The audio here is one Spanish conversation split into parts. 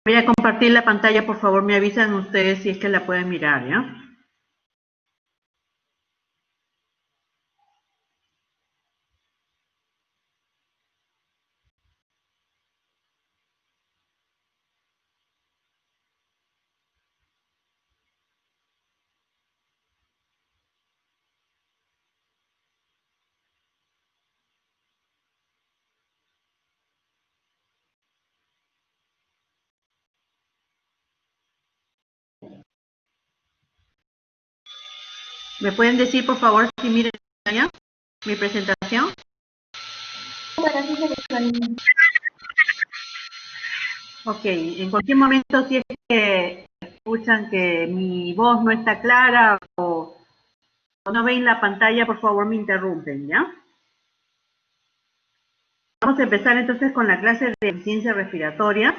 Voy a compartir la pantalla, por favor, me avisan ustedes si es que la pueden mirar, ¿ya? ¿Me pueden decir, por favor, si miren ya mi presentación? Ok, en cualquier momento, si es que escuchan que mi voz no está clara o no ven la pantalla, por favor me interrumpen, ¿ya? Vamos a empezar entonces con la clase de insuficiencia respiratoria.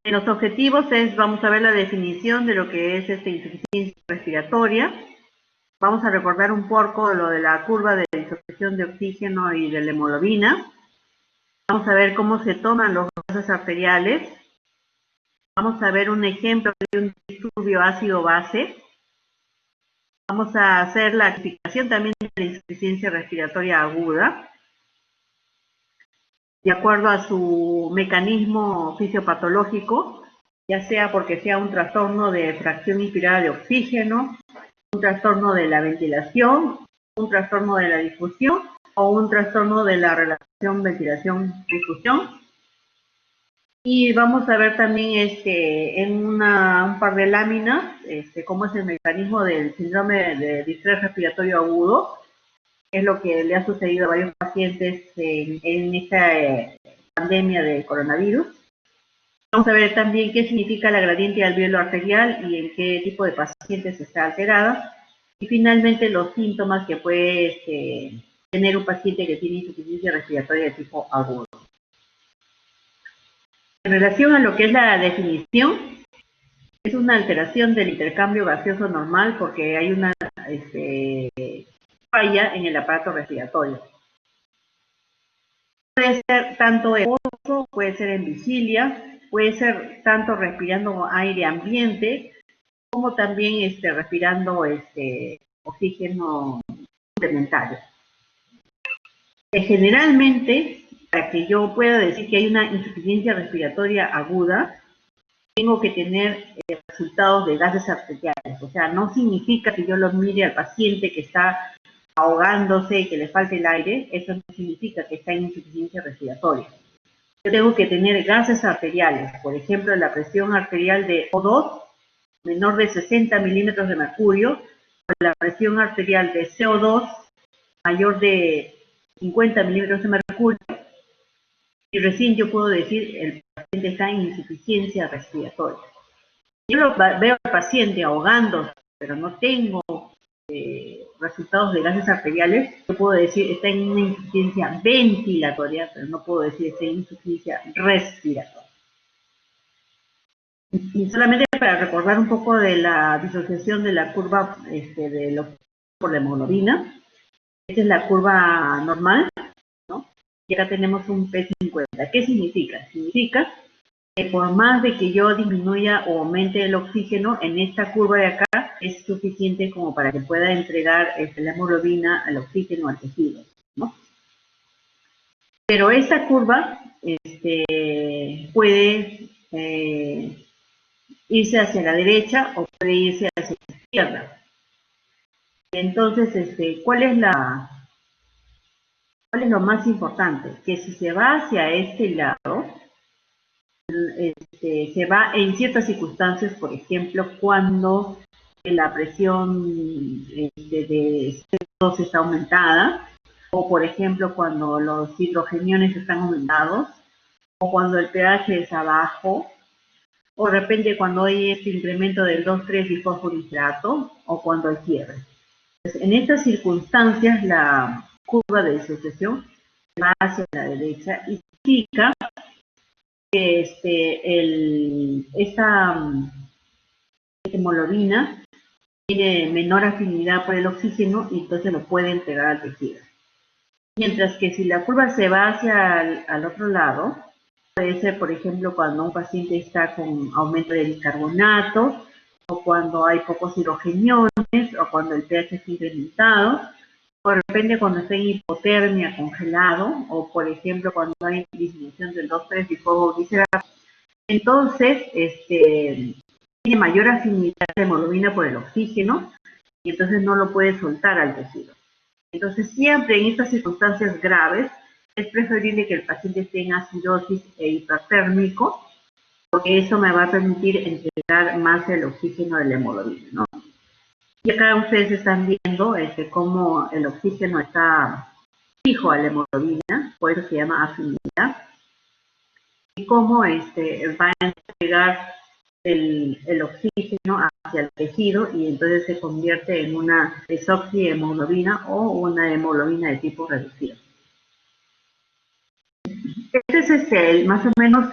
En los objetivos vamos a ver la definición de lo que es insuficiencia respiratoria. Vamos a recordar un poco lo de la curva de disociación de oxígeno y de la hemoglobina. Vamos a ver cómo se toman los gases arteriales. Vamos a ver un ejemplo de un disturbio ácido-base. Vamos a hacer la clasificación también de la insuficiencia respiratoria aguda, de acuerdo a su mecanismo fisiopatológico, ya sea porque sea un trastorno de fracción inspirada de oxígeno, un trastorno de la ventilación, un trastorno de la difusión o un trastorno de la relación ventilación-difusión. Y vamos a ver también en un par de láminas cómo es el mecanismo del síndrome de distrés respiratorio agudo, es lo que le ha sucedido a varios pacientes en esta pandemia de coronavirus. Vamos a ver también qué significa la gradiente alveolo arterial y en qué tipo de pacientes está alterada. Y finalmente los síntomas que puede tener un paciente que tiene insuficiencia respiratoria de tipo agudo. En relación a lo que es la definición, es una alteración del intercambio gaseoso normal porque hay una falla en el aparato respiratorio. Puede ser tanto en reposo, puede ser en vigilia, puede ser tanto respirando aire ambiente, como también respirando oxígeno complementario. Generalmente, para que yo pueda decir que hay una insuficiencia respiratoria aguda, tengo que tener resultados de gases arteriales. O sea, no significa que yo lo mire al paciente que está ahogándose y que le falte el aire, eso no significa que está en insuficiencia respiratoria. Yo tengo que tener gases arteriales, por ejemplo, la presión arterial de O2 menor de 60 milímetros de mercurio, o la presión arterial de CO2 mayor de 50 milímetros de mercurio, y recién yo puedo decir el paciente está en insuficiencia respiratoria. Yo veo al paciente ahogándose, pero no tengo resultados de gases arteriales, yo puedo decir está en una insuficiencia ventilatoria, pero no puedo decir está en insuficiencia respiratoria. Y solamente para recordar un poco de la disociación de la curva de lo por la hemoglobina, esta es la curva normal, ¿no? Y acá tenemos un P50. ¿Qué significa? Significa que por más de que yo disminuya o aumente el oxígeno, en esta curva de acá es suficiente como para que pueda entregar la hemoglobina al oxígeno al tejido, ¿no? Pero esta curva puede irse hacia la derecha o puede irse hacia la izquierda. Entonces, ¿cuál es lo más importante? Que si se va hacia este lado, se va en ciertas circunstancias, por ejemplo, cuando la presión de CO2 está aumentada, o por ejemplo, cuando los hidrogeniones están aumentados, o cuando el pH es abajo, o de repente cuando hay este incremento del 2,3-difosforidrato, o cuando hay quiebre. Entonces, en estas circunstancias, la curva de disociación va hacia la derecha y significa que esta hemoglobina tiene menor afinidad por el oxígeno y entonces lo puede entregar al tejido. Mientras que si la curva se va hacia al otro lado, puede ser, por ejemplo, cuando un paciente está con aumento de bicarbonato, o cuando hay pocos hidrogeniones, o cuando el pH está incrementado, o de repente cuando está en hipotermia, congelado, o por ejemplo cuando hay disminución del 2,3 bisfosfoglicerato. Entonces, tiene mayor afinidad de hemoglobina por el oxígeno, y entonces no lo puede soltar al tejido. Entonces, siempre en estas circunstancias graves, es preferible que el paciente esté en acidosis e hipertérmico, porque eso me va a permitir entregar más el oxígeno de la hemoglobina, ¿no? Y acá ustedes están viendo cómo el oxígeno está fijo a la hemoglobina, por eso se llama afinidad, y cómo va a entregar el oxígeno hacia el tejido y entonces se convierte en una desoxihemoglobina o una hemoglobina de tipo reducido. Esta es más o menos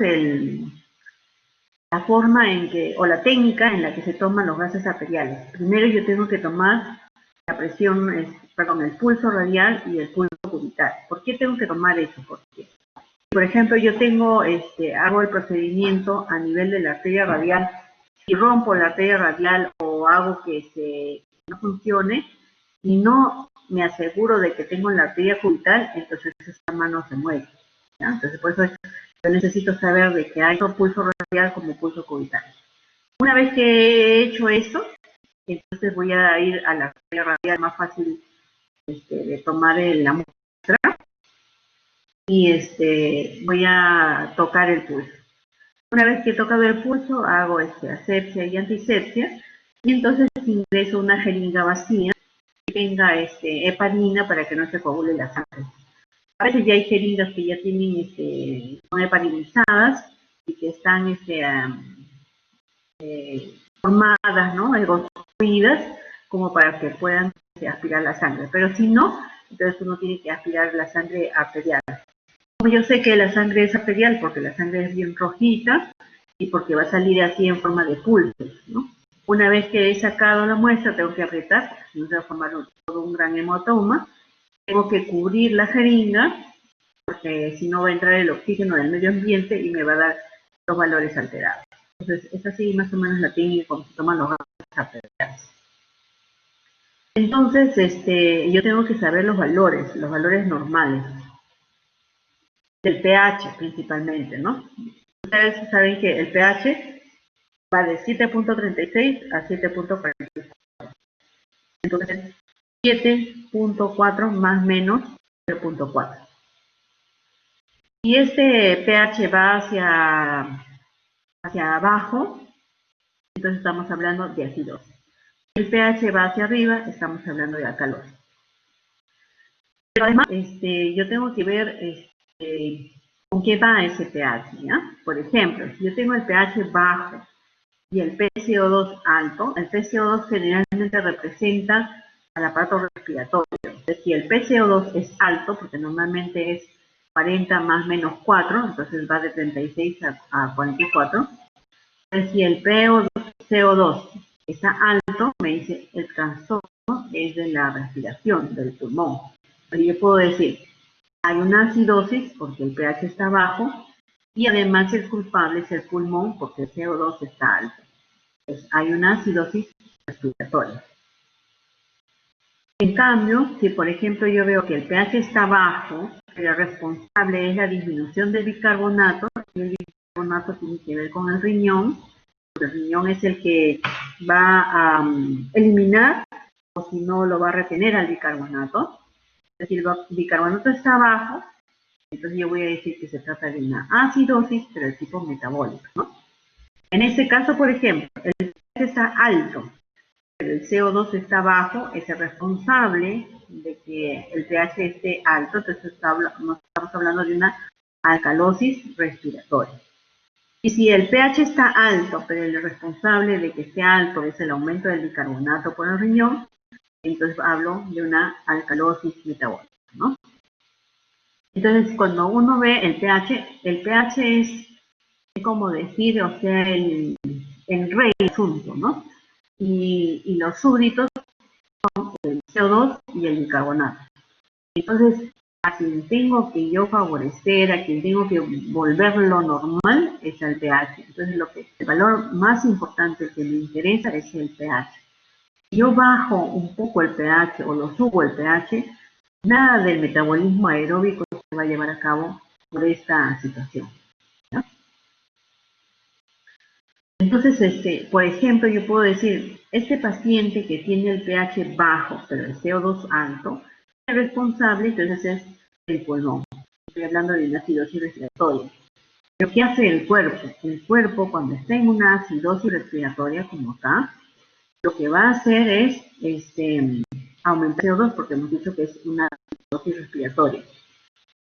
la forma en que, o la técnica en la que se toman los gases arteriales. Primero yo tengo que tomar la presión, el pulso radial y el pulso cubital. ¿Por qué tengo que tomar eso? Porque, por ejemplo, yo hago el procedimiento a nivel de la arteria radial. Si rompo la arteria radial o hago que no funcione y no me aseguro de que tengo la arteria cubital, entonces esa mano se mueve, ¿ya? Entonces, por eso yo necesito saber de que hay tanto pulso radial como pulso cubital. Una vez que he hecho esto, entonces voy a ir a la arteria radial más fácil de tomar la muestra y voy a tocar el pulso. Una vez que he tocado el pulso, hago asepsia y antisepsia, y entonces ingreso una jeringa vacía que tenga heparina para que no se coagule la sangre. A veces ya hay jeringas que ya tienen, son heparinizadas y que están formadas, ¿no? Construidas como para que puedan aspirar la sangre. Pero si no, entonces uno tiene que aspirar la sangre arterial. Yo sé que la sangre es arterial porque la sangre es bien rojita y porque va a salir así en forma de pulsos, ¿no? Una vez que he sacado la muestra, tengo que apretar, porque si no se va a formar todo un gran hematoma. Tengo que cubrir la jeringa, porque si no va a entrar el oxígeno del medio ambiente y me va a dar los valores alterados. Entonces, es así más o menos la técnica como se toman los gases arteriales. Entonces, yo tengo que saber los valores normales. Del pH principalmente, ¿no? Ustedes saben que el pH va de 7.36 a 7.44. Entonces, 7.4 más menos 0.4. Y este pH va hacia abajo, entonces estamos hablando de acidosis. El pH va hacia arriba, estamos hablando de alcalosis. Pero además, yo tengo que ver con qué va ese pH, ¿ya? Por ejemplo, si yo tengo el pH bajo y el PCO2 alto, el PCO2 generalmente representa al aparato respiratorio. Entonces, si el PCO2 es alto, porque normalmente es 40 más menos 4, entonces va de 36 a 44. Entonces, si el CO2 está alto, me dice el trastorno es de la respiración, del pulmón. Entonces, yo puedo decir, hay una acidosis porque el pH está bajo y además el culpable es el pulmón porque el CO2 está alto. Entonces, hay una acidosis respiratoria. En cambio, si por ejemplo yo veo que el pH está bajo, el responsable es la disminución del bicarbonato, y el bicarbonato tiene que ver con el riñón, porque el riñón es el que va a eliminar, o si no lo va a retener al bicarbonato. Es decir, el bicarbonato está bajo, entonces yo voy a decir que se trata de una acidosis, pero de tipo metabólico, ¿no? En este caso, por ejemplo, el pH está alto, pero el CO2 está bajo, es el responsable de que el pH esté alto, entonces estamos hablando de una alcalosis respiratoria. Y si el pH está alto, pero el responsable de que esté alto es el aumento del bicarbonato por el riñón, entonces hablo de una alcalosis metabólica, ¿no? Entonces, cuando uno ve el pH es como decir, o sea, el rey del asunto, ¿no? Y los súbditos son el CO2 y el bicarbonato. Entonces, a quien tengo que yo favorecer, a quien tengo que volverlo normal, es al pH. Entonces, el valor más importante que me interesa es el pH. Si yo bajo un poco el pH o lo subo el pH, nada del metabolismo aeróbico se va a llevar a cabo por esta situación, ¿no? Entonces, por ejemplo, yo puedo decir, este paciente que tiene el pH bajo, pero el CO2 alto, el responsable, entonces, es el pulmón. Estoy hablando de una acidosis respiratoria. Pero ¿qué hace el cuerpo? El cuerpo, cuando está en una acidosis respiratoria como acá, lo que va a hacer es aumentar el CO2, porque hemos dicho que es una acidosis respiratoria.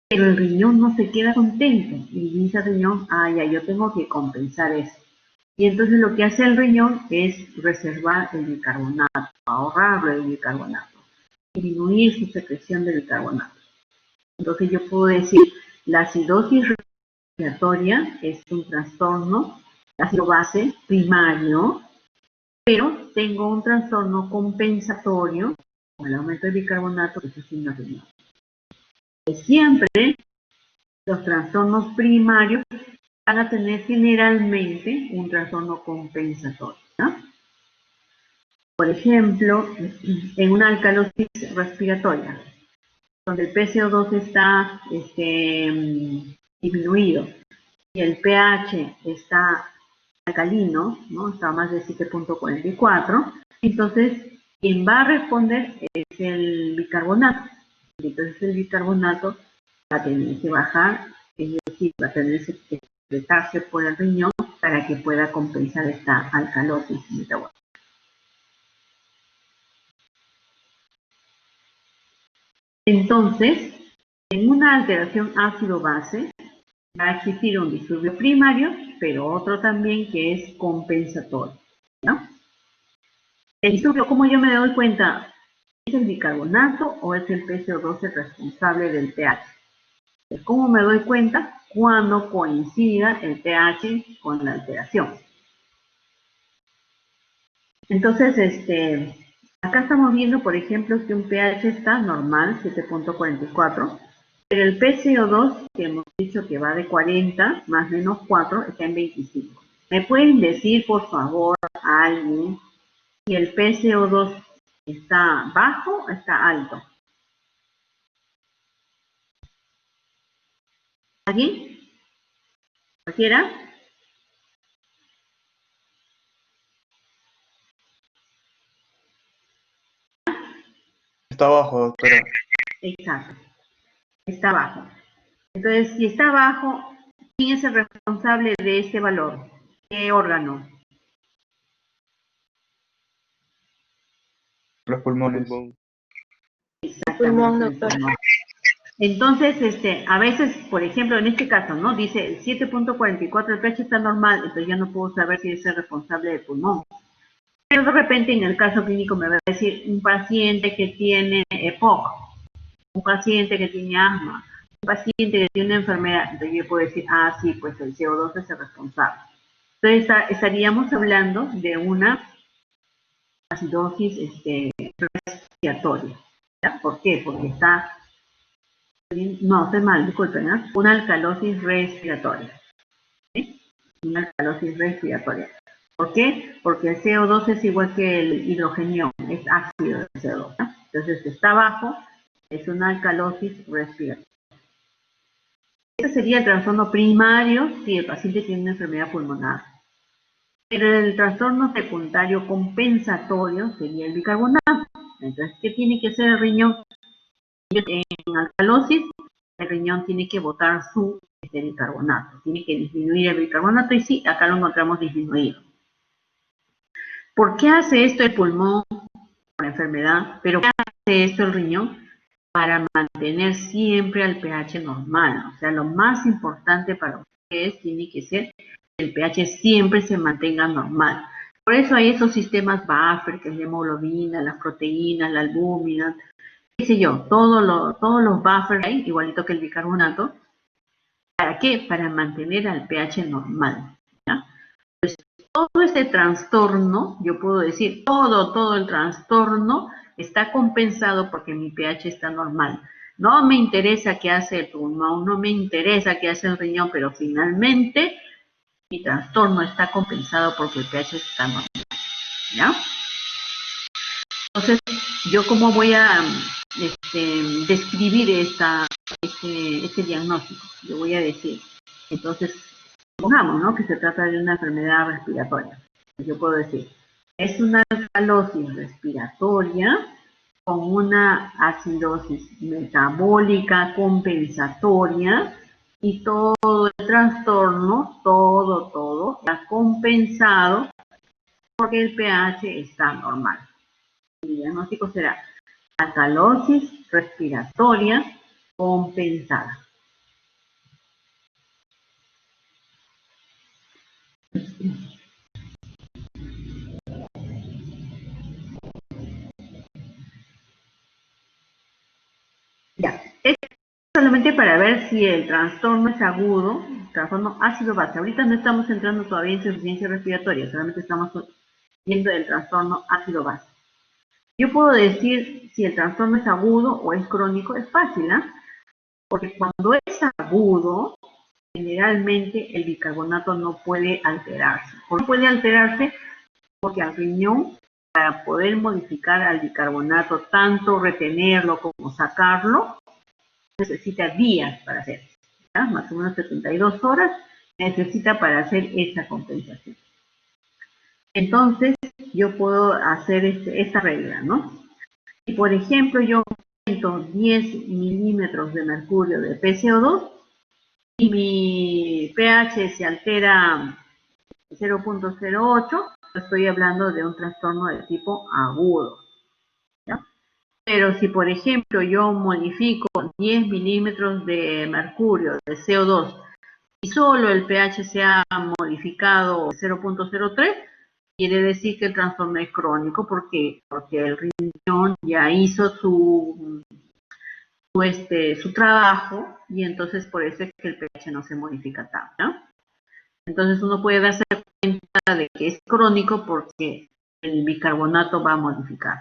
Pero el riñón no se queda contento y dice al riñón, ya, yo tengo que compensar eso. Y entonces lo que hace el riñón es reservar el bicarbonato, ahorrarlo el bicarbonato, disminuir su secreción de bicarbonato. Entonces yo puedo decir, la acidosis respiratoria es un trastorno, ácido base primario, pero tengo un trastorno compensatorio con el aumento de bicarbonato que está haciendo el riñón. Siempre los trastornos primarios van a tener generalmente un trastorno compensatorio, ¿no? Por ejemplo, en una alcalosis respiratoria, donde el PCO2 está disminuido y el pH está alcalino, ¿no? Está a más de 7.44, entonces quien va a responder es el bicarbonato. Entonces el bicarbonato va a tener que bajar, es decir, va a tener que secretarse por el riñón para que pueda compensar esta alcalosis metabólica. Entonces, en una alteración ácido-base va a existir un disturbio primario, pero otro también que es compensatorio, ¿no? El disturbio, ¿cómo yo me doy cuenta? ¿Es el bicarbonato o es el PCO2 el responsable del pH? ¿Cómo me doy cuenta? Cuando coincida el pH con la alteración. Entonces, acá estamos viendo, por ejemplo, que un pH está normal, 7.44, pero el PCO2, que hemos dicho que va de 40 más menos 4, está en 25. ¿Me pueden decir, por favor, a alguien si el PCO2 está bajo o está alto? ¿Alguien? ¿Cualquiera? Está abajo, doctora. Exacto, está bajo. Entonces, si está bajo, ¿quién es el responsable de este valor? ¿Qué órgano? Los pulmones. Exactamente, el pulmón. Entonces, a veces, por ejemplo, en este caso, ¿no? Dice 7.44, el pH está normal, entonces yo no puedo saber si es el responsable del pulmón. Pero de repente en el caso clínico me va a decir un paciente que tiene EPOC, un paciente que tiene asma, un paciente que tiene una enfermedad, entonces yo puedo decir, sí, pues el CO2 es el responsable. Entonces estaríamos hablando de una acidosis respiratoria. ¿Ya? ¿Por qué? Porque está, no, estoy mal, disculpen, ¿no? Una alcalosis respiratoria. ¿Sí? Una alcalosis respiratoria. ¿Por qué? Porque el CO2 es igual que el hidrogenio, es ácido el CO2, ¿no? Entonces está bajo, es una alcalosis respiratoria. Ese sería el trastorno primario si el paciente tiene una enfermedad pulmonar. Pero el trastorno secundario compensatorio sería el bicarbonato. Entonces, ¿qué tiene que hacer el riñón? En alcalosis, el riñón tiene que botar su bicarbonato. Tiene que disminuir el bicarbonato y sí, acá lo encontramos disminuido. ¿Por qué hace esto el pulmón por enfermedad? ¿Pero qué hace esto el riñón? Para mantener siempre al pH normal. O sea, lo más importante para ustedes tiene que ser que el pH siempre se mantenga normal. Por eso hay esos sistemas buffer, que es la hemoglobina, las proteínas, la albúmina, qué sé yo, todos los buffers ahí, igualito que el bicarbonato. ¿Para qué? Para mantener al pH normal, ¿ya? Pues todo este trastorno, yo puedo decir, todo el trastorno está compensado porque mi pH está normal. No me interesa qué hace el pulmón, no me interesa qué hace el riñón, pero finalmente mi trastorno está compensado porque el pH está normal, ¿ya? Entonces, ¿yo cómo voy a describir este diagnóstico? Yo voy a decir, entonces, supongamos, ¿no?, que se trata de una enfermedad respiratoria. Yo puedo decir, es una alcalosis respiratoria con una acidosis metabólica compensatoria y todo el trastorno, todo, está compensado porque el pH está normal. El diagnóstico será alcalosis respiratoria compensada. Ya, es solamente para ver si el trastorno es agudo, trastorno ácido-base. Ahorita no estamos entrando todavía en insuficiencia respiratoria, solamente estamos viendo el trastorno ácido-base. Yo puedo decir si el trastorno es agudo o es crónico, es fácil, ¿eh? Porque cuando es agudo, generalmente el bicarbonato no puede alterarse. ¿Por qué puede alterarse? Porque al riñón, para poder modificar al bicarbonato, tanto retenerlo como sacarlo, necesita días para hacer, ¿ya? Más o menos 72 horas necesita para hacer esa compensación. Entonces, yo puedo hacer esta regla, ¿no? Si, por ejemplo, yo cuento 10 milímetros de mercurio de PCO2 y mi pH se altera 0.08, estoy hablando de un trastorno de tipo agudo, ¿ya? Pero si, por ejemplo, yo modifico 10 milímetros de mercurio de CO2 y solo el pH se ha modificado 0.03, quiere decir que el trastorno es crónico. ¿Por qué? Porque el riñón ya hizo su trabajo y entonces por eso es que el pH no se modifica tanto, ¿no? Entonces uno puede darse cuenta de que es crónico porque el bicarbonato va a modificar.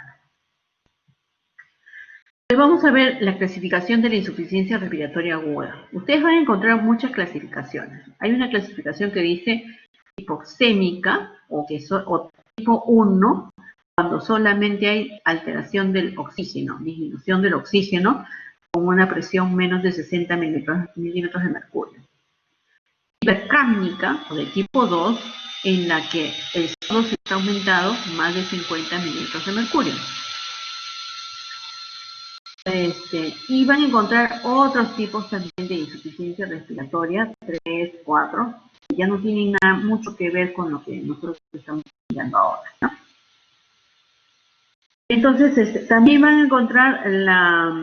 Hoy vamos a ver la clasificación de la insuficiencia respiratoria aguda. Ustedes van a encontrar muchas clasificaciones. Hay una clasificación que dice hipoxémica o tipo 1, cuando solamente hay alteración del oxígeno, disminución del oxígeno, con una presión menos de 60 milímetros de mercurio. Hipercápnica, o de tipo 2, en la que el CO2 está aumentado más de 50 milímetros de mercurio. Y van a encontrar otros tipos también de insuficiencia respiratoria, 3, 4, que ya no tienen mucho que ver con lo que nosotros estamos estudiando ahora, ¿no? Entonces, también van a encontrar la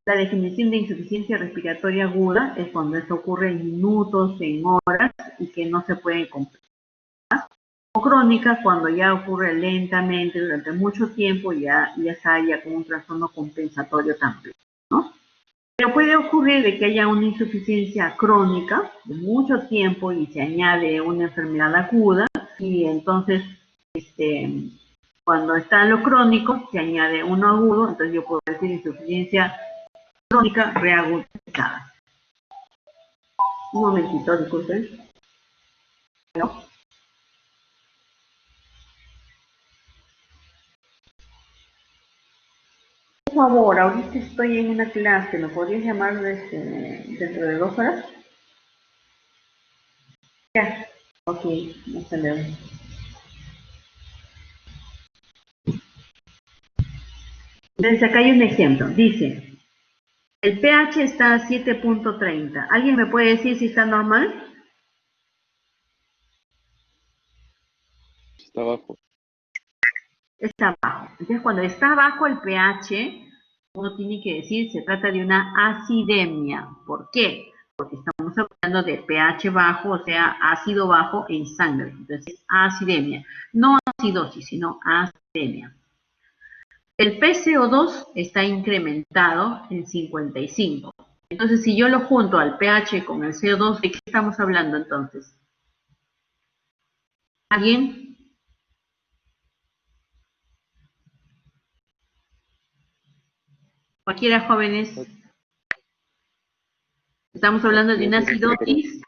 definición de insuficiencia respiratoria aguda, es cuando esto ocurre en minutos, en horas, y que no se puede compensar. O crónica, cuando ya ocurre lentamente, durante mucho tiempo, ya está ya con un trastorno compensatorio también, ¿no? Pero puede ocurrir de que haya una insuficiencia crónica de mucho tiempo y se añade una enfermedad aguda, y entonces, cuando está lo crónico, se añade uno agudo, entonces yo puedo decir insuficiencia crónica reagudizada. Un momentito, disculpen. ¿No? Por favor, ahorita estoy en una clase, ¿me podrías llamar dentro de 2 horas? Ya, ok, hasta luego. Entonces acá hay un ejemplo, dice, el pH está a 7.30. ¿Alguien me puede decir si está normal? Está abajo. Está bajo. Entonces cuando está bajo el pH, uno tiene que decir se trata de una acidemia. ¿Por qué? Porque estamos hablando de pH bajo, o sea, ácido bajo en sangre. Entonces, acidemia. No acidosis, sino acidemia. El PCO2 está incrementado en 55. Entonces, si yo lo junto al pH con el CO2, ¿de qué estamos hablando entonces? ¿Alguien? Cualquiera, jóvenes. Estamos hablando de una acidosis,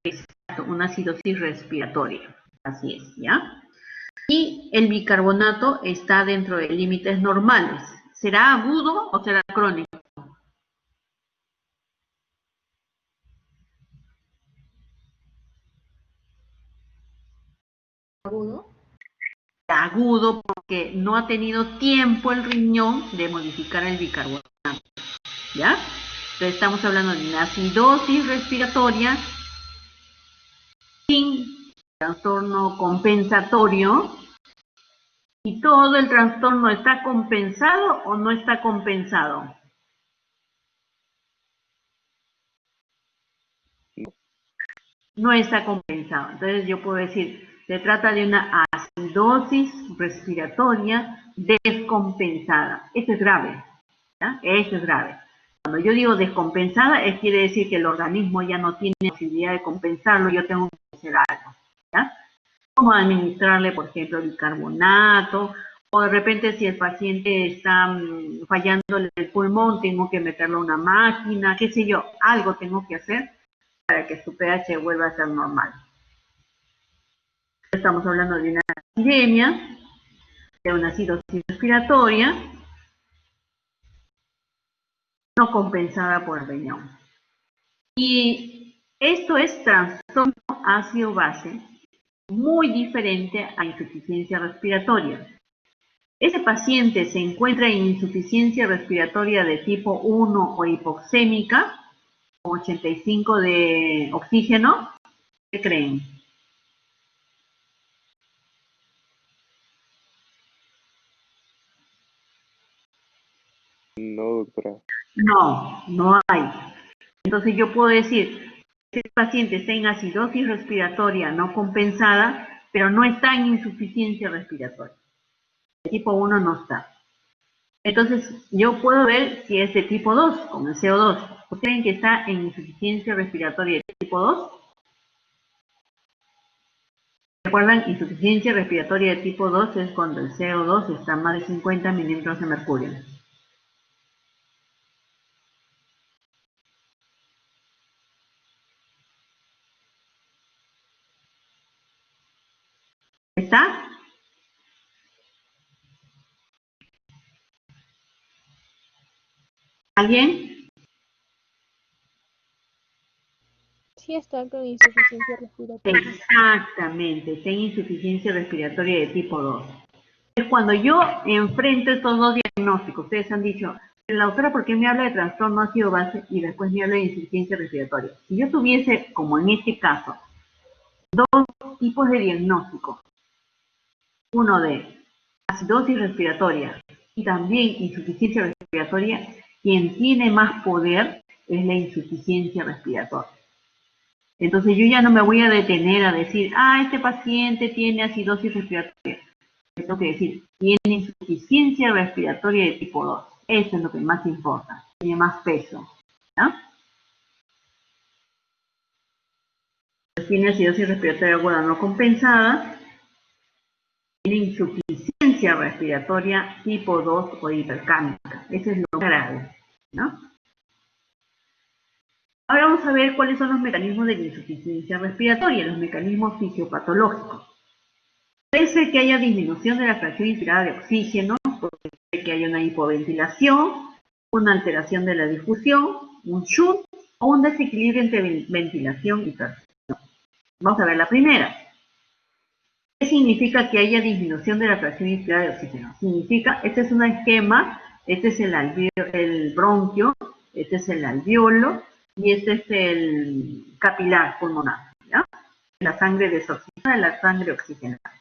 exacto, una acidosis respiratoria, así es, ¿ya? Y el bicarbonato está dentro de límites normales. ¿Será agudo o será crónico? Agudo. Agudo porque no ha tenido tiempo el riñón de modificar el bicarbonato, ¿ya? Entonces estamos hablando de una acidosis respiratoria sin trastorno compensatorio, y todo el trastorno está compensado o no está compensado. No está compensado. Entonces yo puedo decir, se trata de una acidosis respiratoria descompensada. Esto es grave, ¿ya? Esto es grave. Cuando yo digo descompensada, quiere decir que el organismo ya no tiene posibilidad de compensarlo, yo tengo que hacer algo, ¿ya? Como administrarle, por ejemplo, bicarbonato, o de repente si el paciente está fallándole el pulmón, tengo que meterle una máquina, qué sé yo, algo tengo que hacer para que su pH vuelva a ser normal. Estamos hablando de una acidemia, de una acidosis respiratoria, no compensada por el riñón. Y esto es trastorno ácido-base, muy diferente a insuficiencia respiratoria. Ese paciente se encuentra en insuficiencia respiratoria de tipo 1 o hipoxémica, con 85 de oxígeno. ¿Qué creen? No, doctora. No, no hay. Entonces yo puedo decir, este paciente está en acidosis respiratoria no compensada, pero no está en insuficiencia respiratoria. El tipo 1 no está. Entonces yo puedo ver si es de tipo 2, con el CO2. ¿Ustedes creen que está en insuficiencia respiratoria de tipo 2? ¿Recuerdan? Insuficiencia respiratoria de tipo 2 es cuando el CO2 está a más de 50 milímetros de mercurio. ¿Está? ¿Alguien? Sí está con insuficiencia respiratoria. Exactamente, está en insuficiencia respiratoria de tipo 2. Es cuando yo enfrento estos dos diagnósticos. Ustedes han dicho, la doctora, ¿por qué me habla de trastorno ácido base y después me habla de insuficiencia respiratoria? Si yo tuviese, como en este caso, dos tipos de diagnóstico, uno de acidosis respiratoria y también insuficiencia respiratoria, quien tiene más poder es la insuficiencia respiratoria. Entonces yo ya no me voy a detener a decir, este paciente tiene acidosis respiratoria. Tengo que decir, tiene insuficiencia respiratoria de tipo 2. Eso es lo que más importa, tiene más peso, ¿no? Tiene acidosis respiratoria aguda no compensada, tiene insuficiencia respiratoria tipo 2 o hipercámica. Eso es lo grave, ¿no? Ahora vamos a ver cuáles son los mecanismos de la insuficiencia respiratoria, los mecanismos fisiopatológicos. Puede ser que haya disminución de la fracción inspirada de oxígeno, puede ser que haya una hipoventilación, una alteración de la difusión, un shunt o un desequilibrio entre ventilación y perfusión. Vamos a ver la primera. ¿Qué significa que haya disminución de la fracción inspirada de oxígeno? Significa, este es un esquema, este es el bronquio, este es el alveolo y este es el capilar pulmonar, ¿ya? La sangre desoxigenada, la sangre oxigenada.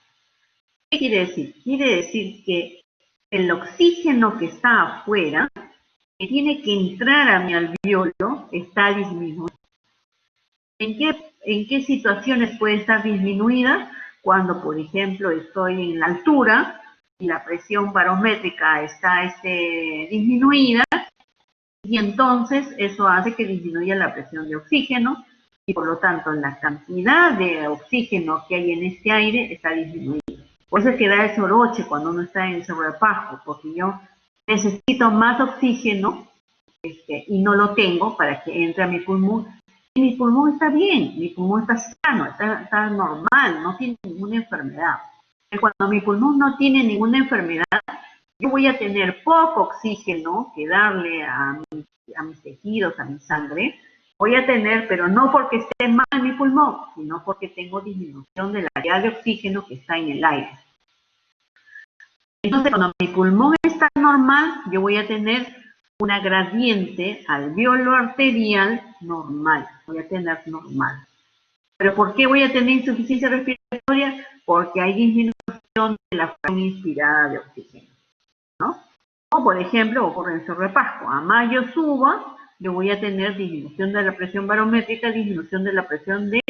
¿Qué quiere decir? Quiere decir que el oxígeno que está afuera, que tiene que entrar a mi alveolo, está disminuido. ¿En qué situaciones puede estar disminuida? Cuando, por ejemplo, estoy en la altura y la presión barométrica está disminuida, y entonces eso hace que disminuya la presión de oxígeno y por lo tanto la cantidad de oxígeno que hay en este aire está disminuida. Por eso es que da el soroche cuando uno está en sobrepajo, porque yo necesito más oxígeno y no lo tengo para que entre a mi pulmón. Y mi pulmón está bien, mi pulmón está sano, está normal, no tiene ninguna enfermedad. Y cuando mi pulmón no tiene ninguna enfermedad, yo voy a tener poco oxígeno que darle a mis tejidos, a mi sangre. Voy a tener, pero no porque esté mal mi pulmón, sino porque tengo disminución de la cantidad de oxígeno que está en el aire. Entonces, cuando mi pulmón está normal, yo voy a tener una gradiente alveolo arterial normal. Voy a tener normal. ¿Pero por qué voy a tener insuficiencia respiratoria? Porque hay disminución de la fracción inspirada de oxígeno, ¿no? O, por ejemplo, ocurre en Cerro de Pasco. A mayo suba, yo voy a tener disminución de la presión barométrica, disminución de la presión de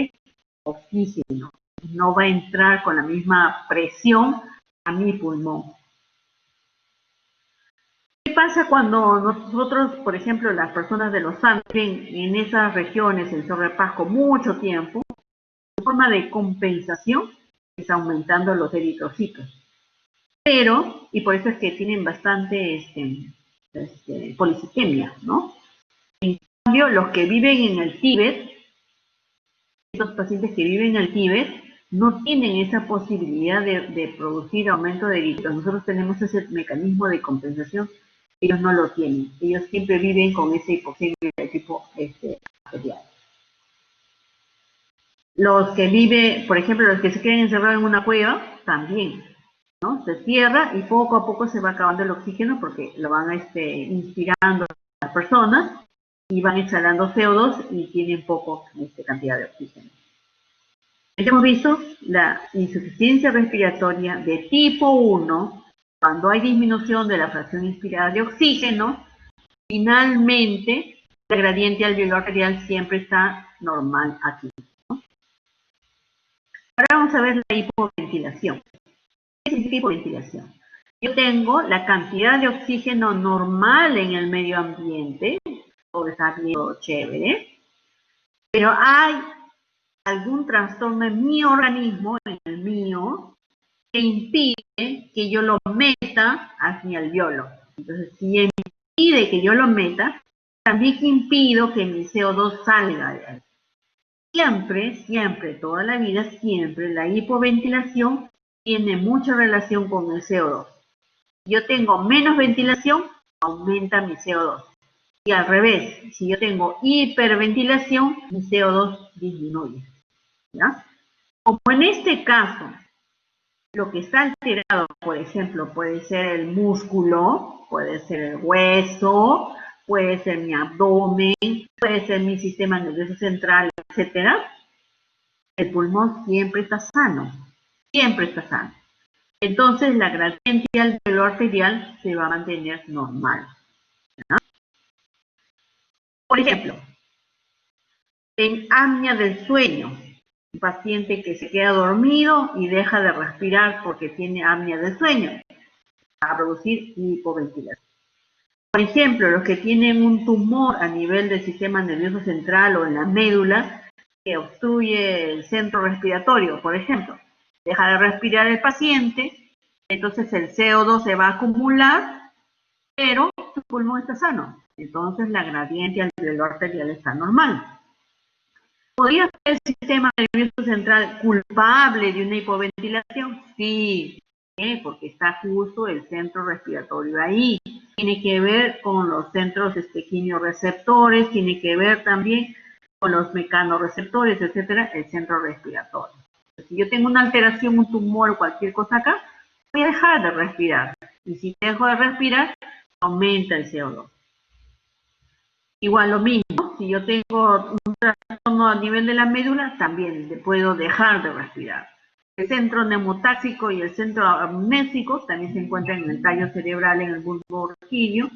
oxígeno. No va a entrar con la misma presión a mi pulmón. ¿Qué pasa cuando nosotros, por ejemplo, las personas de los Andes, en esas regiones, en Cerro de Pasco, mucho tiempo, su forma de compensación es aumentando los eritrocitos? Pero, y por eso es que tienen bastante policitemia, ¿no? En cambio, los que viven en el Tíbet, estos pacientes que viven en el Tíbet, no tienen esa posibilidad de producir aumento de eritrocitos. Nosotros tenemos ese mecanismo de compensación, ellos no lo tienen. Ellos siempre viven con esa hipoxemia de tipo arterial. Los que viven, por ejemplo, los que se quedan encerrados en una cueva, también, ¿no? Se cierra y poco a poco se va acabando el oxígeno porque lo van inspirando las personas y van exhalando CO2 y tienen poco cantidad de oxígeno. Hemos visto la insuficiencia respiratoria de tipo 1, cuando hay disminución de la fracción inspirada de oxígeno, finalmente el gradiente alveolo arterial siempre está normal aquí, ¿no? Ahora vamos a ver la hipoventilación. ¿Qué significa hipoventilación? Yo tengo la cantidad de oxígeno normal en el medio ambiente, todo está bien, todo chévere, pero hay algún trastorno en mi organismo, en el mío, que impide que yo lo meta a mi alveolo. Entonces, si impide que yo lo meta, también impido que mi CO2 salga de ahí. Siempre, toda la vida, siempre, la hipoventilación tiene mucha relación con el CO2. Si yo tengo menos ventilación, aumenta mi CO2. Y al revés, si yo tengo hiperventilación, mi CO2 disminuye, ¿ya? Como en este caso, lo que está alterado, por ejemplo, puede ser el músculo, puede ser el hueso, puede ser mi abdomen, puede ser mi sistema nervioso central, etcétera. El pulmón siempre está sano, siempre está sano. Entonces la gradiente alveolo arterial se va a mantener normal, ¿no? Por ejemplo, en apnea del sueño, un paciente que se queda dormido y deja de respirar porque tiene apnea del sueño, va a producir hipoventilación. Por ejemplo, los que tienen un tumor a nivel del sistema nervioso central o en la médula que obstruye el centro respiratorio, por ejemplo, deja de respirar el paciente, entonces el CO2 se va a acumular, pero su pulmón está sano, entonces la gradiente alveolo arterial está normal. ¿Podría ser el sistema nervioso central culpable de una hipoventilación? Sí, porque está justo el centro respiratorio ahí. Tiene que ver con los centros quimiorreceptores, tiene que ver también con los mecanorreceptores, etcétera, el centro respiratorio. Si yo tengo una alteración, un tumor o cualquier cosa acá, voy a dejar de respirar. Y si dejo de respirar, aumenta el CO2. Igual lo mismo, si yo tengo un trastorno a nivel de la médula, también puedo dejar de respirar. El centro neumotáxico y el centro amnésico también se encuentran en el tallo cerebral, en el bulbo orquídeo,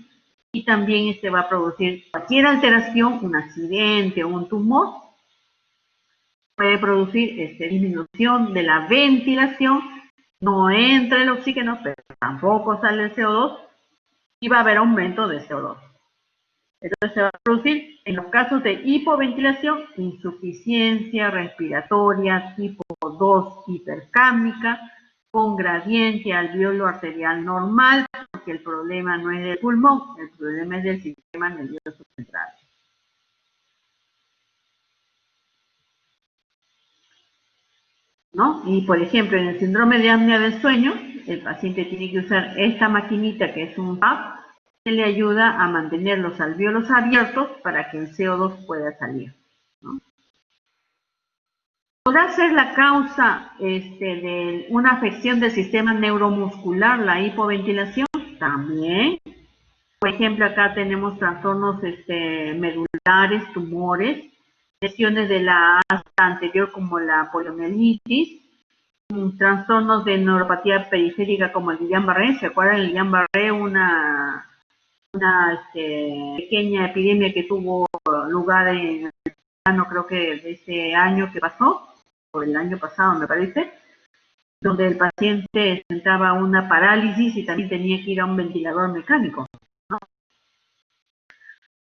y también va a producir cualquier alteración, un accidente o un tumor, puede producir disminución de la ventilación, no entra el oxígeno, pero tampoco sale el CO2, y va a haber aumento de CO2. Entonces se va a producir, en los casos de hipoventilación, insuficiencia respiratoria tipo 2 hipercámica, con gradiente alveolo arterial normal, porque el problema no es del pulmón, el problema es del sistema sistema nervioso central. ¿No? Y por ejemplo, en el síndrome de apnea del sueño, el paciente tiene que usar esta maquinita que es un PAP, que le ayuda a mantener los alvéolos abiertos para que el CO2 pueda salir, ¿no? ¿Podrá ser la causa de una afección del sistema neuromuscular, la hipoventilación? También. Por ejemplo, acá tenemos trastornos medulares, tumores, lesiones de la asta anterior como la poliomielitis, trastornos de neuropatía periférica como el Guillain-Barré. ¿Se acuerdan del Guillain-Barré? Una pequeña epidemia que tuvo lugar en el verano, creo que de este año que pasó, o el año pasado me parece, donde el paciente presentaba una parálisis y también tenía que ir a un ventilador mecánico, ¿no?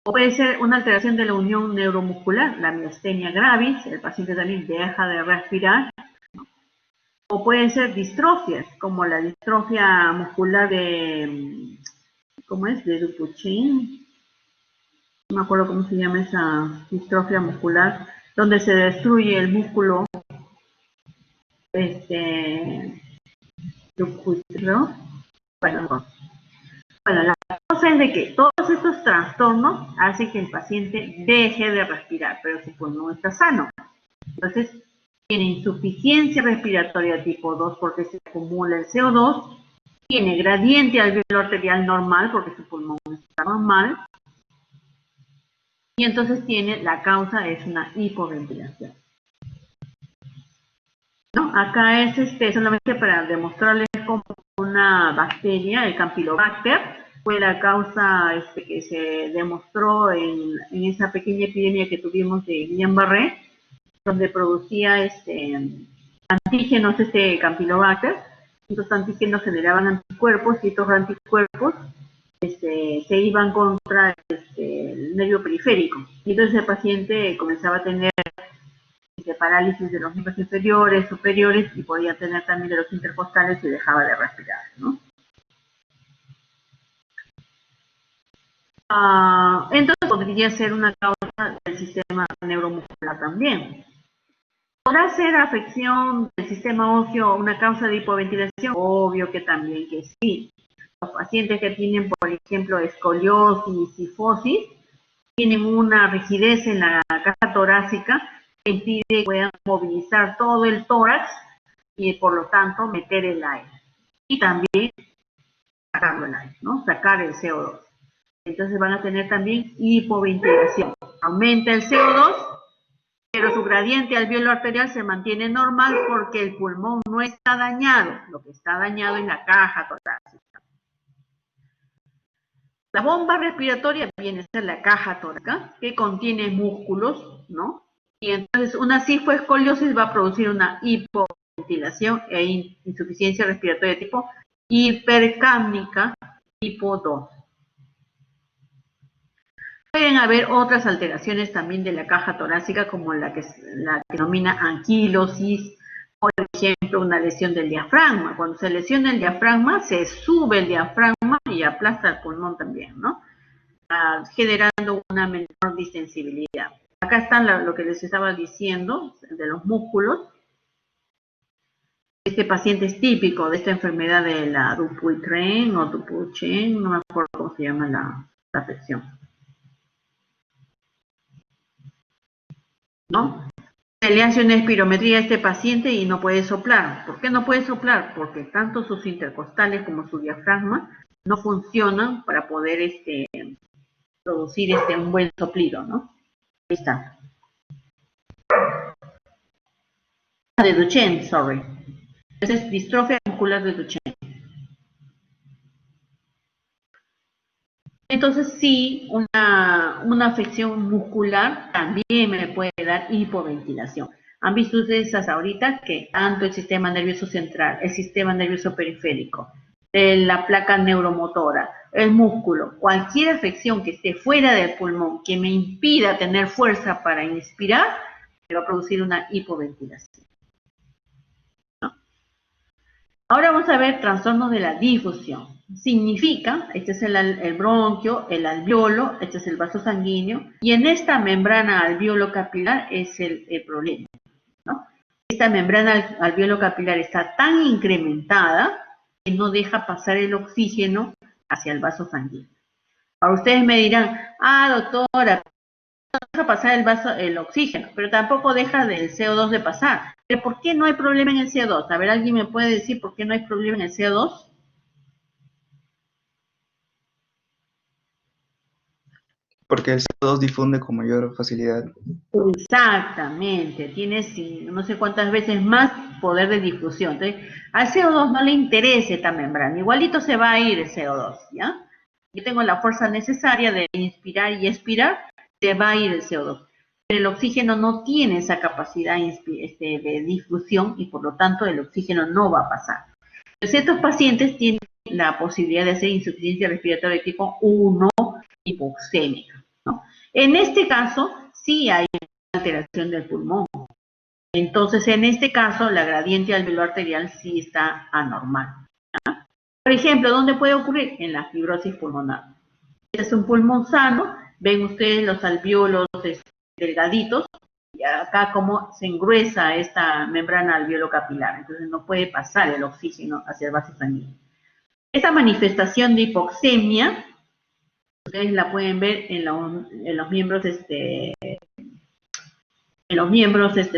O puede ser una alteración de la unión neuromuscular, la miastenia gravis, el paciente también deja de respirar. O pueden ser distrofias, como la distrofia muscular de, ¿cómo es? De Dupuytren. No me acuerdo cómo se llama esa distrofia muscular, donde se destruye el músculo, Dupuytren. Bueno, la cosa es de que todos estos trastornos hacen que el paciente deje de respirar, pero su pulmón está sano. Entonces, tiene insuficiencia respiratoria tipo 2 porque se acumula el CO2, tiene gradiente alveolar arterial normal porque su pulmón está normal, y entonces tiene, la causa es una hipoventilación. ¿No? Acá es solamente para demostrarles cómo una bacteria, el Campylobacter, fue la causa que se demostró en esa pequeña epidemia que tuvimos de Guillain-Barré, donde producía antígenos Campylobacter. Estos antígenos generaban anticuerpos y estos anticuerpos se iban contra el nervio periférico. Y entonces el paciente comenzaba a tener parálisis de los miembros inferiores, superiores, y podía tener también de los intercostales y dejaba de respirar, ¿no? Entonces podría ser una causa del sistema neuromuscular también. ¿Podrá ser afección del sistema óseo una causa de hipoventilación? Obvio que también que sí. Los pacientes que tienen, por ejemplo, escoliosis y cifosis, tienen una rigidez en la caja torácica que impide que puedan movilizar todo el tórax y por lo tanto meter el aire. Y también sacarlo el aire, ¿no? Sacar el CO2. Entonces van a tener también hipoventilación. Aumenta el CO2, pero su gradiente alveolar arterial se mantiene normal porque el pulmón no está dañado. Lo que está dañado es la caja torácica. La bomba respiratoria viene a ser la caja torácica, que contiene músculos, ¿no? Y entonces una cifoescoliosis va a producir una hipoventilación e insuficiencia respiratoria tipo hipercápnica tipo 2. Pueden haber otras alteraciones también de la caja torácica, como la que denomina anquilosis, por ejemplo, una lesión del diafragma. Cuando se lesiona el diafragma, se sube el diafragma y aplasta el pulmón también, ¿no? Generando una menor distensibilidad. Acá están lo que les estaba diciendo de los músculos. Este paciente es típico de esta enfermedad de la Dupuytren o Dupuytren, no me acuerdo cómo se llama la afección, ¿no? Se le hace una espirometría a este paciente y no puede soplar. ¿Por qué no puede soplar? Porque tanto sus intercostales como su diafragma no funcionan para poder producir un buen soplido, ¿no? Ahí está. De Duchenne, sorry. Esa es distrofia muscular de Duchenne. Entonces sí, una afección muscular también me puede dar hipoventilación. ¿Han visto ustedes hasta ahorita que tanto el sistema nervioso central, el sistema nervioso periférico, la placa neuromotora, el músculo, cualquier afección que esté fuera del pulmón que me impida tener fuerza para inspirar, me va a producir una hipoventilación, ¿no? Ahora vamos a ver trastornos de la difusión. Significa, este es el bronquio, el alveolo, este es el vaso sanguíneo, y en esta membrana alveolo capilar es el problema, ¿no? Esta membrana alveolo capilar está tan incrementada que no deja pasar el oxígeno hacia el vaso sanguíneo. Ahora ustedes me dirán, doctora, deja pasar el oxígeno, pero tampoco deja del CO2 de pasar. ¿Pero por qué no hay problema en el CO2? A ver, ¿alguien me puede decir por qué no hay problema en el CO2? Porque el CO2 difunde con mayor facilidad. Exactamente, tiene no sé cuántas veces más poder de difusión. Entonces, al CO2 no le interesa esta membrana, igualito se va a ir el CO2, ¿ya? Yo tengo la fuerza necesaria de inspirar y expirar, se va a ir el CO2. Pero el oxígeno no tiene esa capacidad de difusión y por lo tanto el oxígeno no va a pasar. Entonces, estos pacientes tienen la posibilidad de hacer insuficiencia respiratoria de tipo 1 hipoxémica, ¿no? En este caso, sí hay alteración del pulmón. Entonces, en este caso, la gradiente alveolar arterial sí está anormal, ¿ya? Por ejemplo, ¿dónde puede ocurrir? En la fibrosis pulmonar. Este es un pulmón sano, ven ustedes los alveolos delgaditos, y acá como se engruesa esta membrana alveolo capilar, entonces no puede pasar el oxígeno hacia el vaso sanguíneo. Esta manifestación de hipoxemia, ustedes la pueden ver en los miembros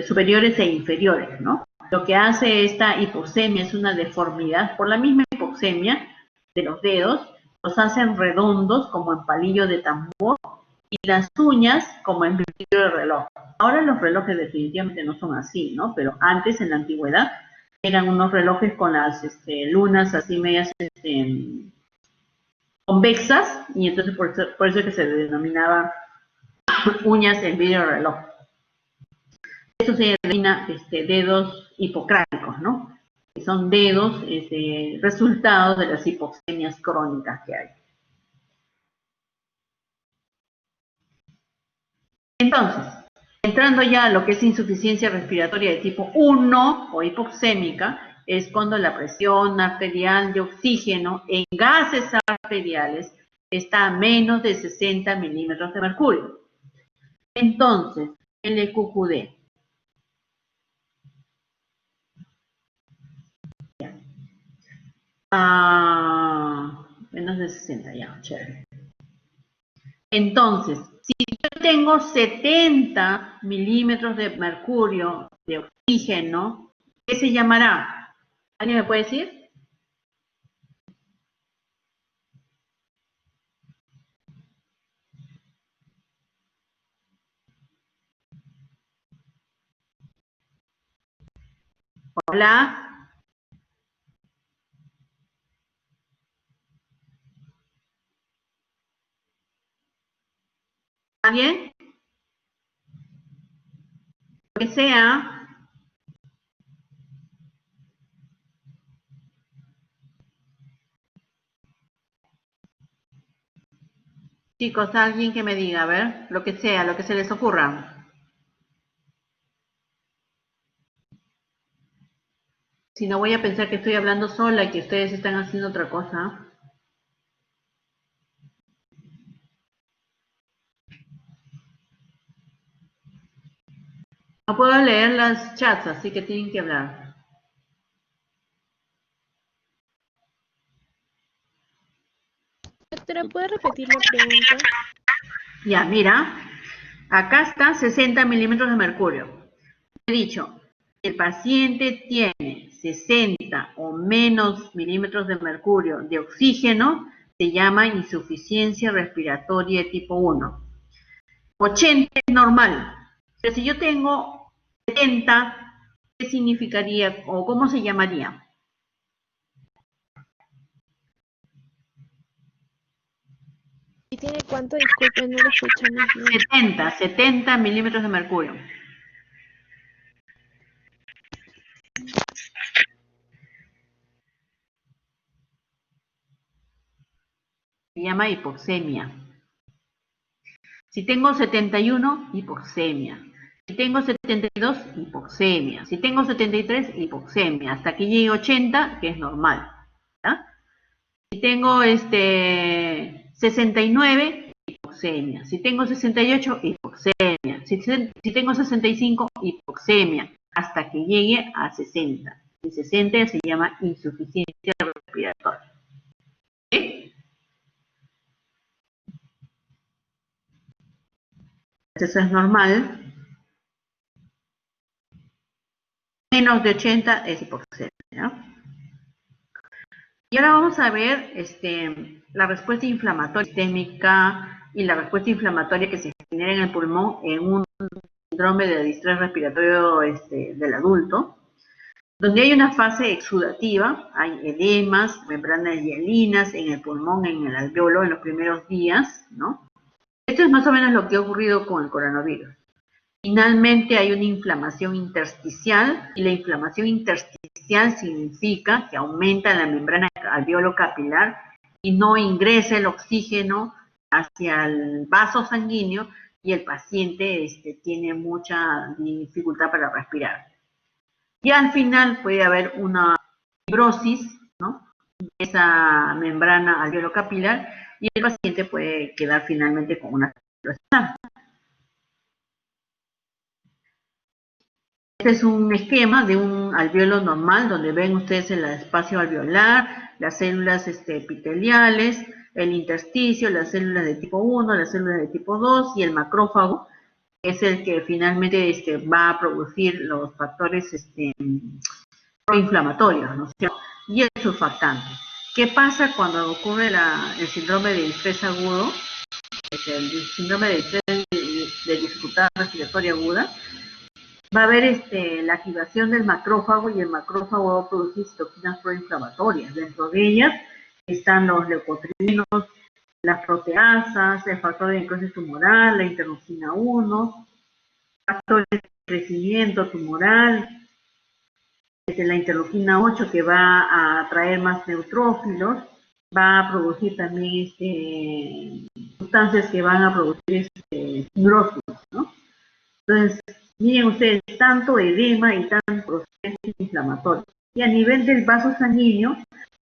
superiores e inferiores, ¿no? Lo que hace esta hipoxemia es una deformidad, por la misma hipoxemia de los dedos, los hacen redondos como en palillo de tambor y las uñas como en vidrio de reloj. Ahora los relojes definitivamente no son así, ¿no? Pero antes, en la antigüedad, eran unos relojes con las lunas así medias convexas y entonces por eso es que se denominaba uñas en vidrio de reloj. Eso se denomina dedos hipocráticos, ¿no? Que son dedos resultados de las hipoxemias crónicas que hay. Entonces, entrando ya a lo que es insuficiencia respiratoria de tipo 1 o hipoxémica, es cuando la presión arterial de oxígeno en gases arteriales está a menos de 60 milímetros de mercurio. Entonces, el EQQD. Menos de 60, ya, chévere. Entonces, si yo tengo 70 milímetros de mercurio de oxígeno, ¿qué se llamará? ¿Alguien me puede decir? Hola. ¿Alguien? Lo que sea. Chicos, alguien que me diga, a ver, lo que sea, lo que se les ocurra. Si no voy a pensar que estoy hablando sola y que ustedes están haciendo otra cosa. No puedo leer las chats, así que tienen que hablar. Doctora, ¿puede repetir la pregunta? Ya, mira, acá está 60 milímetros de mercurio. He dicho, el paciente tiene 60 o menos milímetros de mercurio de oxígeno, se llama insuficiencia respiratoria de tipo 1. 80 es normal, pero si yo tengo 70, ¿qué significaría o cómo se llamaría? ¿Y tiene cuánto? Disculpe, no lo escuchamos bien. 70 milímetros de mercurio. Se llama hipoxemia. Si tengo 71, hipoxemia. Si tengo 72, hipoxemia. Si tengo 73, hipoxemia. Hasta que llegue 80, que es normal. ¿Ya? Si tengo 69, hipoxemia. Si tengo 68, hipoxemia. Si tengo 65, hipoxemia. Hasta que llegue a 60. En 60 se llama insuficiencia respiratoria. ¿Sí? Eso es normal. Menos de 80 es hipoxemia. ¿Ya? Y ahora vamos a ver la respuesta inflamatoria sistémica y la respuesta inflamatoria que se genera en el pulmón en un síndrome de distrés respiratorio del adulto, donde hay una fase exudativa, hay edemas, membranas hialinas en el pulmón, en el alveolo en los primeros días, ¿no? Esto es más o menos lo que ha ocurrido con el coronavirus. Finalmente hay una inflamación intersticial, y la inflamación intersticial significa que aumenta la membrana alveolo capilar y no ingresa el oxígeno hacia el vaso sanguíneo y el paciente tiene mucha dificultad para respirar. Y al final puede haber una fibrosis, ¿no?, de esa membrana alveolo capilar y el paciente puede quedar finalmente con una fibrosis. Este es un esquema de un alveolo normal, donde ven ustedes el espacio alveolar, las células epiteliales, el intersticio, las células de tipo 1, las células de tipo 2 y el macrófago, que es el que finalmente va a producir los factores proinflamatorios, ¿no es cierto? Y el surfactante. ¿Qué pasa cuando ocurre el síndrome de distrés agudo? El síndrome de distrés de dificultad respiratoria aguda. Va a haber la activación del macrófago y el macrófago va a producir citoquinas proinflamatorias. Dentro de ellas están los leucotrienos, las proteasas, el factor de necrosis tumoral, la interleucina 1, factores de crecimiento tumoral, la interleucina 8 que va a atraer más neutrófilos, va a producir también sustancias que van a producir fibrosis, ¿no? Entonces, miren ustedes, tanto edema y tanto proceso inflamatorio. Y a nivel del vaso sanguíneo,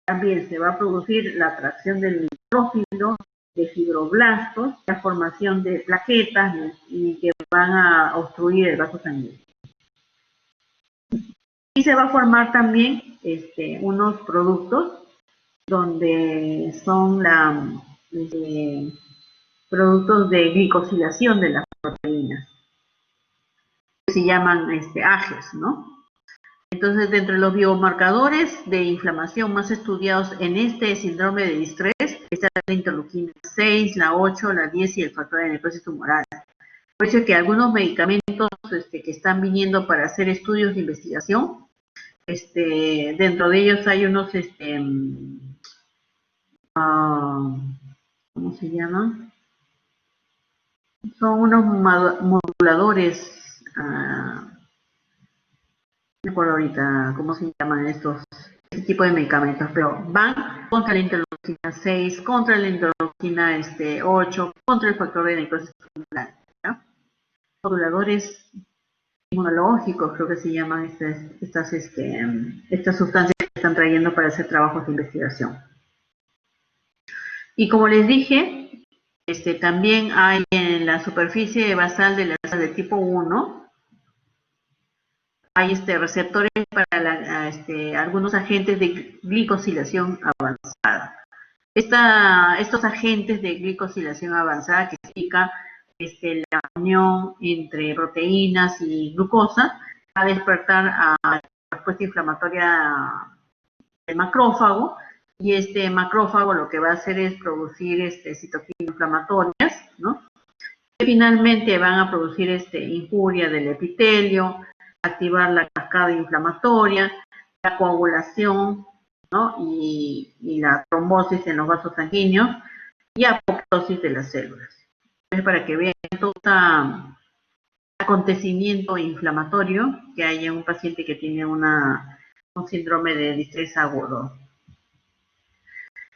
también se va a producir la atracción del neutrófilo, de fibroblastos, la formación de plaquetas y que van a obstruir el vaso sanguíneo. Y se va a formar también unos productos donde son productos de glicosilación de las proteínas, que se llaman AGEs, ¿no? Entonces, dentro de los biomarcadores de inflamación más estudiados en este síndrome de distrés, está la interleucina 6, la 8, la 10 y el factor de necrosis tumoral. Por eso es que algunos medicamentos que están viniendo para hacer estudios de investigación, dentro de ellos hay unos, ¿cómo se llaman? Son unos moduladores, no me acuerdo ahorita cómo se llaman este tipo de medicamentos, pero van contra la interleucina 6, contra la interleucina 8, contra el factor de necrosis tumoral, ¿ya? Moduladores inmunológicos, creo que se llaman estas sustancias que están trayendo para hacer trabajos de investigación. Y como les dije, también hay en la superficie basal de las células de tipo 1, hay receptores para algunos agentes de glicosilación avanzada. Estos agentes de glicosilación avanzada, que significa la unión entre proteínas y glucosa, va a despertar a la respuesta inflamatoria del macrófago, y este macrófago lo que va a hacer es producir citoquinas inflamatorias, ¿no?, que finalmente van a producir injuria del epitelio, activar la cascada inflamatoria, la coagulación, ¿no?, y la trombosis en los vasos sanguíneos y apoptosis de las células. Entonces, para que vean todo este acontecimiento inflamatorio que hay en un paciente que tiene un síndrome de distrés agudo.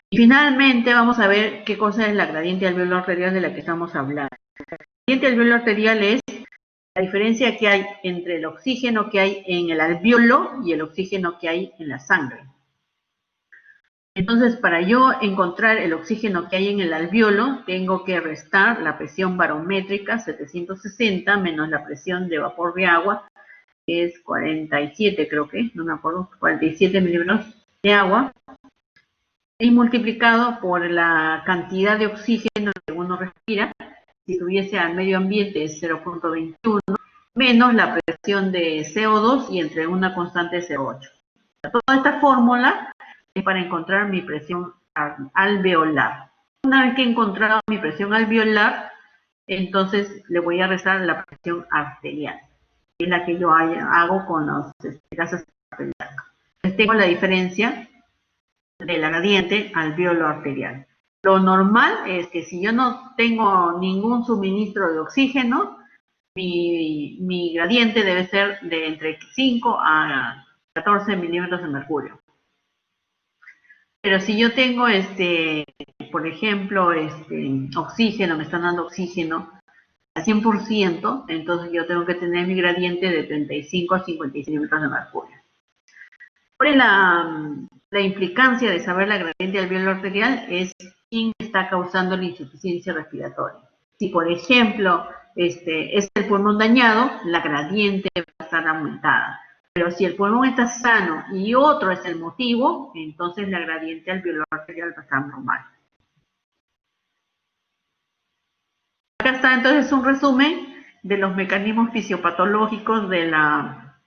Y finalmente vamos a ver qué cosa es la gradiente alveolo arterial de la que estamos hablando. La gradiente alveolo arterial es La diferencia que hay entre el oxígeno que hay en el alvéolo y el oxígeno que hay en la sangre. Entonces, para yo encontrar el oxígeno que hay en el alvéolo, tengo que restar la presión barométrica, 760, menos la presión de vapor de agua, que es 47, creo que, no me acuerdo, 47 mililitros de agua, y multiplicado por la cantidad de oxígeno que uno respira. Si tuviese al medio ambiente es 0.21, menos la presión de CO2 y entre una constante de 0.8. Toda esta fórmula es para encontrar mi presión alveolar. Una vez que he encontrado mi presión alveolar, entonces le voy a restar la presión arterial, que es la que yo hago con los gases arteriales. Entonces tengo la diferencia del gradiente alvéolo arterial. Lo normal es que si yo no tengo ningún suministro de oxígeno, mi gradiente debe ser de entre 5 a 14 milímetros de mercurio. Pero si yo tengo, por ejemplo, oxígeno, me están dando oxígeno al 100%, entonces yo tengo que tener mi gradiente de 35 a 56 milímetros de mercurio. Por la implicancia de saber la gradiente alvéolo arterial es quién está causando la insuficiencia respiratoria. Si, por ejemplo, es el pulmón dañado, la gradiente va a estar aumentada. Pero si el pulmón está sano y otro es el motivo, entonces la gradiente alvéolo arterial va a estar normal. Acá está entonces un resumen de los mecanismos fisiopatológicos de la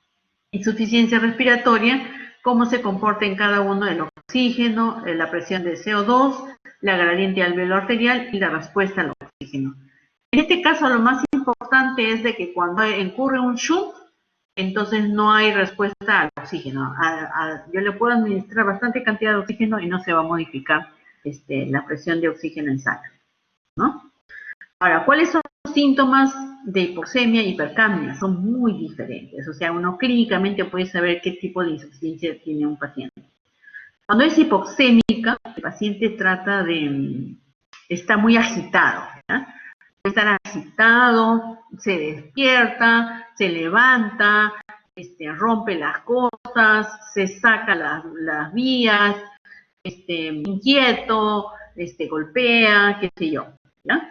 insuficiencia respiratoria, cómo se comporta en cada uno del oxígeno, la presión de CO2, la gradiente alvéolo arterial y la respuesta al oxígeno. En este caso lo más importante es de que cuando ocurre un shunt, entonces no hay respuesta al oxígeno. Yo le puedo administrar bastante cantidad de oxígeno y no se va a modificar la presión de oxígeno en sangre, ¿no? Ahora, ¿cuáles son los síntomas de hipoxemia e hipercapnia? Son muy diferentes. O sea, uno clínicamente puede saber qué tipo de insuficiencia tiene un paciente. Cuando es hipoxémica, el paciente está muy agitado, ¿ya? Estar agitado, se despierta, se levanta, rompe las cosas, se saca las vías, inquieto, golpea, qué sé yo, ¿ya?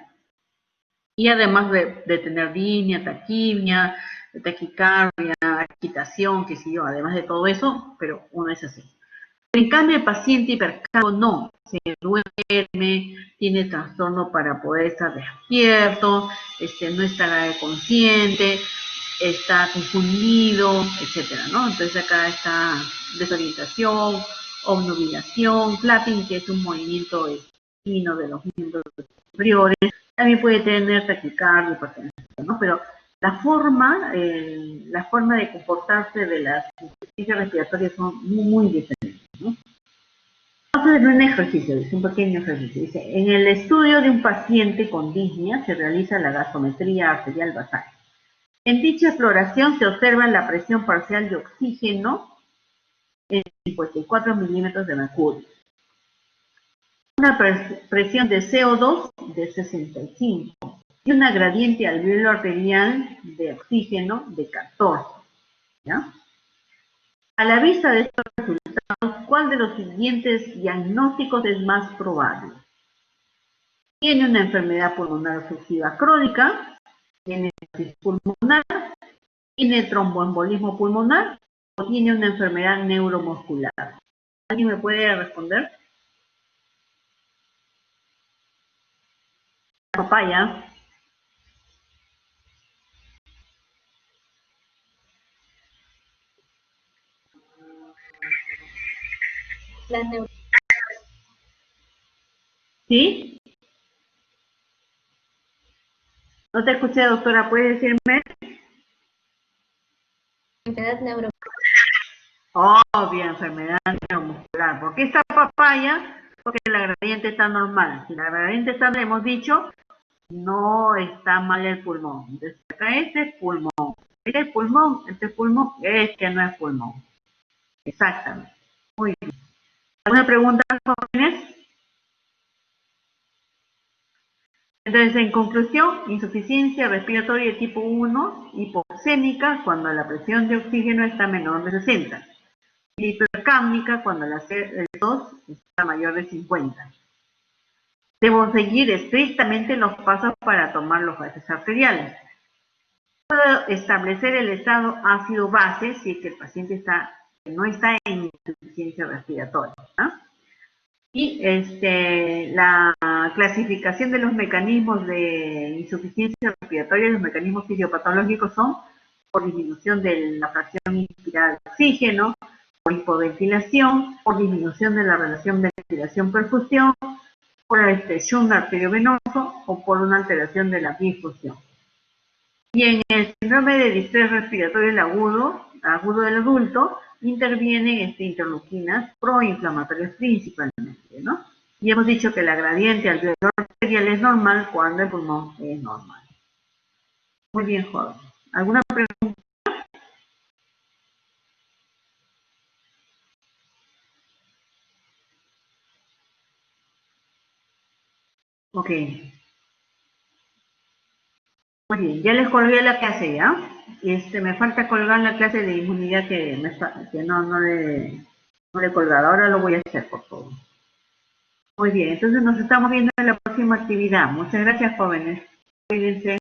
Y además de tener disnea, taquimia, taquicardia, agitación, qué sé yo, además de todo eso, pero uno es así. En cambio, el paciente hipercapnico no, se duerme, tiene trastorno para poder estar despierto, no está consciente, está confundido, etcétera, ¿no? Entonces acá está desorientación, obnubilación, flapping, que es un movimiento fino de los miembros superiores, también puede tener taquicardia, hipertensión, ¿no? Pero la forma de comportarse de las insuficiencias respiratorias son muy diferentes, ¿no? Vamos a hacer un ejercicio, dice, un pequeño ejercicio. Dice, en el estudio de un paciente con disnea se realiza la gasometría arterial basal. En dicha exploración se observa la presión parcial de oxígeno en 54 milímetros de mercurio. Una presión de CO2 de 65 y una gradiente alvéolo arterial de oxígeno de 14. ¿Ya? A la vista de estos resultados, ¿cuál de los siguientes diagnósticos es más probable? ¿Tiene una enfermedad pulmonar obstructiva crónica? ¿Tiene crisis pulmonar? ¿Tiene tromboembolismo pulmonar? ¿O tiene una enfermedad neuromuscular? ¿Alguien me puede responder? Papaya. ¿Sí? No te escuché, doctora. ¿Puede decirme? Enfermedad neuromuscular. Obvia enfermedad neuromuscular. ¿Por qué esta papaya? Porque la gradiente está normal. Si la gradiente está, le hemos dicho, no está mal el pulmón. Entonces, acá este es pulmón. Este es pulmón, este es pulmón, este no es pulmón. Exactamente. Muy bien. ¿Alguna pregunta, jóvenes? Entonces, en conclusión, insuficiencia respiratoria de tipo 1, hipoxémica, cuando la presión de oxígeno está menor de 60. Y hipercápnica, cuando la CO2 está mayor de 50. Debo seguir estrictamente los pasos para tomar los gases arteriales. Puedo establecer el estado ácido-base si es que el paciente no está en insuficiencia respiratoria, ¿no? Y la clasificación de los mecanismos de insuficiencia respiratoria, los mecanismos fisiopatológicos son por disminución de la fracción inspirada de oxígeno, por hipoventilación, por disminución de la relación ventilación-perfusión, por shunt arteriovenoso o por una alteración de la difusión. Y en el síndrome de distrés respiratorio agudo del adulto, intervienen interleuquinas proinflamatorias principalmente, ¿no? Y hemos dicho que la gradiente alveolar arterial es normal cuando el pulmón es normal. Muy bien, joven. ¿Alguna pregunta? Ok. Muy bien, ya les colgué la clase, ¿ya? Me falta colgar la clase de inmunidad que no le he colgado. Ahora lo voy a hacer, por favor. Muy bien, entonces nos estamos viendo en la próxima actividad. Muchas gracias, jóvenes. Cuídense.